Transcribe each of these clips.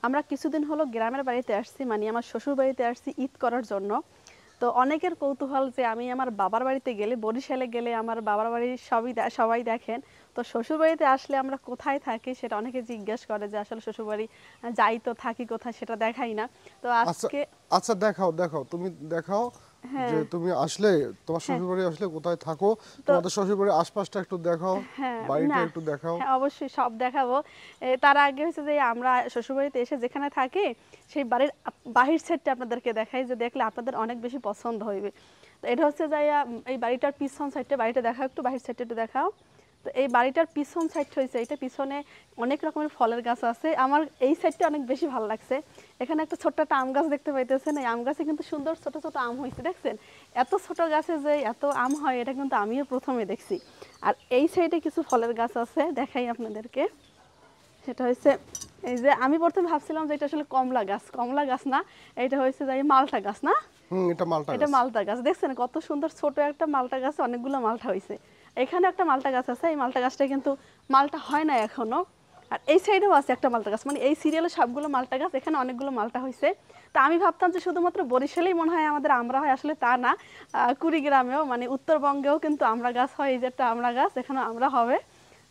আমরা কিছুদিন হলো গ্রামের বাড়িতে আসছি, মানে আমার শ্বশুর বাড়িতে আসছি ঈদ করার জন্য। তো অনেকের কৌতূহল যে আমি আমার বাবার বাড়িতে গেলে, বরিশালে গেলে আমার বাবার বাড়ির সবাই দেখেন, তো শ্বশুর বাড়িতে আসলে আমরা কোথায় থাকি সেটা অনেকে জিজ্ঞেস করে যে আসলে শ্বশুর বাড়ি যাই তো থাকি কোথায় সেটা দেখাই না। তো আচ্ছা আজকে আচ্ছা, দেখাও দেখাও, তুমি দেখাও যে হ্যাঁ তুমি আসলে তোমার হ্যাঁ শ্বশুর বাড়ি আসলে কোথায় থাকো। তো তোমাদের শ্বশুর বাড়ির আশপাশটা একটু দেখাও, হ্যাঁ, বাড়িটা না, একটু দেখাও। হ্যাঁ অবশ্যই সব দেখাবো। তার আগে হচ্ছে যে আমরা শ্বশুরবাড়িতে এসে যেখানে থাকি সেই বাড়ির বাহির সাইডটা আপনাদেরকে দেখাই, যে দেখলে আপনাদের অনেক বেশি পছন্দ হইবে। তো এটা হচ্ছে যাইয়া এই বাড়িটার পিছন সাইডটা, বাড়িটা দেখাও একটু, বাহির সাইডটা একটু দেখাও। তো এই বাড়িটার পিছন সাইড হয়েছে এটা, পিছনে অনেক রকমের ফলের গাছ আছে। আমার এই সাইডটা অনেক বেশি ভালো লাগছে। এখানে একটা ছোট্ট একটা আম গাছ দেখতে পাইতেছেন, এই আম গাছে কিন্তু সুন্দর ছোট ছোট আম হয়েছে, দেখছেন? এত ছোট গাছে যে এত আম হয় এটা কিন্তু আমিও প্রথমে দেখছি। আর এই সাইডে কিছু ফলের গাছ আছে, দেখাই আপনাদেরকে। সেটা হচ্ছে এই যে আমি প্রথমে ভাবছিলাম যে এটা আসলে কমলা গাছ, কমলা গাছ না, এটা হয়েছে যে মালটা গাছ না, এটা মালটা এটা গাছ। মালটা গাছ। দেখছেন কত সুন্দর ছোট একটা মালটা গাছে অনেকগুলো মালটা হয়েছে। এখানে একটা মালটা গাছ আছে, এই মালটা গাছটা কিন্তু মালটা হয় না এখনো। আর এই সাইডেও আছে একটা মালটা গাছ, মানে এই সিরিয়ালে সবগুলো মালটা গাছ, এখানে অনেকগুলো মালটা হয়েছে। তা আমি ভাবতাম যে শুধুমাত্র বরিশালেই মনে হয় আমাদের আমরা হয়, আসলে তা না। কুড়িগ্রামেও মানে উত্তরবঙ্গেও কিন্তু আমরা গাছ হয়, এই যে একটা আমরা গাছ এখানে আমরা হবে।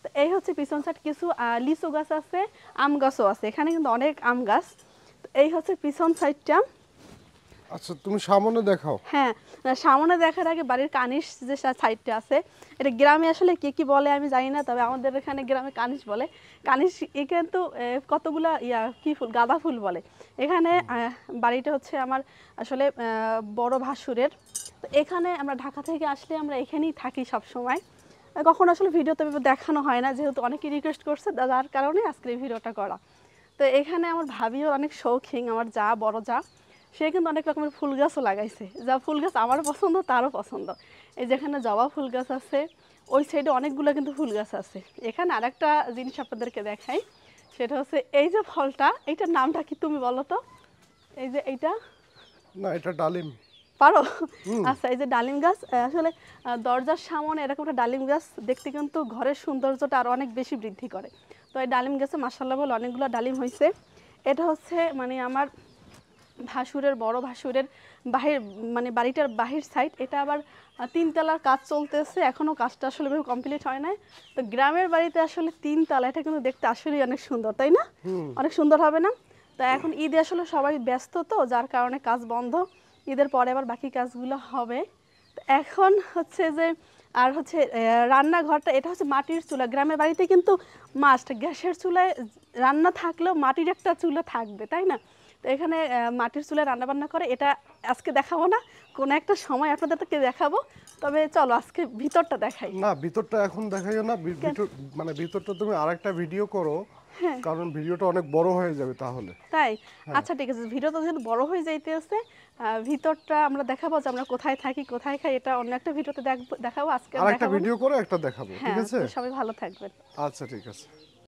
তো এই হচ্ছে পিছন সাইড কিছু লিচু গাছ আছে, আম গাছও আছে, এখানে কিন্তু অনেক আম গাছ। তো এই হচ্ছে পিছন সাইডটা। আচ্ছা, তুমি সামনে দেখাও। হ্যাঁ, সামনে দেখার আগে বাড়ির কানিস যে সাইডটা আছে, এটা গ্রামে আসলে কি কি বলে আমি জানি না, তবে আমাদের এখানে গ্রামে কানিস বলে। কানিস এ কিন্তু কতগুলা কি ফুল, গাঁদা ফুল বলে এখানে। বাড়িটা হচ্ছে আমার আসলে বড় ভাসুরের। তো এখানে আমরা ঢাকা থেকে আসলে আমরা এখানেই থাকি সব সময়। কখনো আসলে ভিডিওতে দেখানো হয় না, যেহেতু অনেকে রিকোয়েস্ট করছে, যার কারণে আজকে এই ভিডিওটা করা। তো এখানে আমার ভাবিও অনেক শৌখিন, আমার যা বড় যা, সে কিন্তু অনেক রকমের ফুল গাছও লাগাইছে, যা ফুল গাছ আমারও পছন্দ তারও পছন্দ। এই যেখানে জবা ফুল গাছ আছে, ওই সাইডে অনেকগুলো কিন্তু ফুল গাছ আছে। এখানে আরেকটা জিনিস আপনাদেরকে দেখাই, সেটা হচ্ছে এই যে ফলটা, এইটার নামটা কি তুমি বলো তো? এই যে এইটা না, এটা ডালিম। পারো? আচ্ছা, এই যে ডালিম গাছ, আসলে দরজার সামনে এরকম একটা ডালিম গাছ দেখতে কিন্তু ঘরের সৌন্দর্যটা আরো অনেক বেশি বৃদ্ধি করে। তো এই ডালিম গাছে মাশাআল্লাহ বলে অনেকগুলো ডালিম হয়েছে। এটা হচ্ছে মানে আমার ভাসুরের, বড় ভাসুরের বাহির, মানে বাড়িটার বাহির সাইড। এটা আবার তিনতলার কাজ চলতেছে, এখনো কাজটা আসলে কমপ্লিট হয় নাই। তো গ্রামের বাড়িতে আসলে তিনতলা, এটা কিন্তু দেখতে আসলেই অনেক সুন্দর, তাই না? অনেক সুন্দর হবে না? তো এখন ঈদে আসলে সবাই ব্যস্ত, তো যার কারণে কাজ বন্ধ। ঈদের পরে আবার বাকি কাজগুলো হবে। তো এখন হচ্ছে যে আর হচ্ছে রান্নাঘরটা, এটা হচ্ছে মাটির চুলা। গ্রামের বাড়িতে কিন্তু মাস্ট গ্যাসের চুলায় রান্না থাকলেও মাটির একটা চুলা থাকবে, তাই না? তো এখানে মাটির চুলায় রান্না বান্না করে, এটা আজকে দেখাবো না, কোনো একটা সময় আপনাদেরকে দেখাবো। তবে চলো আজকে ভিতরটা দেখাই। না, ভিতরটা এখন দেখাইও না, কেন? মানে ভিতরটা তুমি আরেকটা ভিডিও করো, হ্যাঁ, কারণ ভিডিওটা অনেক বড় হয়ে যাবে তাহলে। তাই? হ্যাঁ। আচ্ছা ঠিক আছে, ভিডিওটা যেহেতু বড় হয়ে যাইতেছে, ভিতরটা আমরা দেখাবো যে আমরা কোথায় থাকি কোথায় খাই, এটা অন্য একটা ভিডিওতে দেখাবো, আজকে আর আরেকটা দেখাবো না। ভিডিও করে একটা দেখাবো, ঠিক হ্যাঁ, আছে? তো সবাই ভালো থাকবেন। আচ্ছা, ঠিক আছে।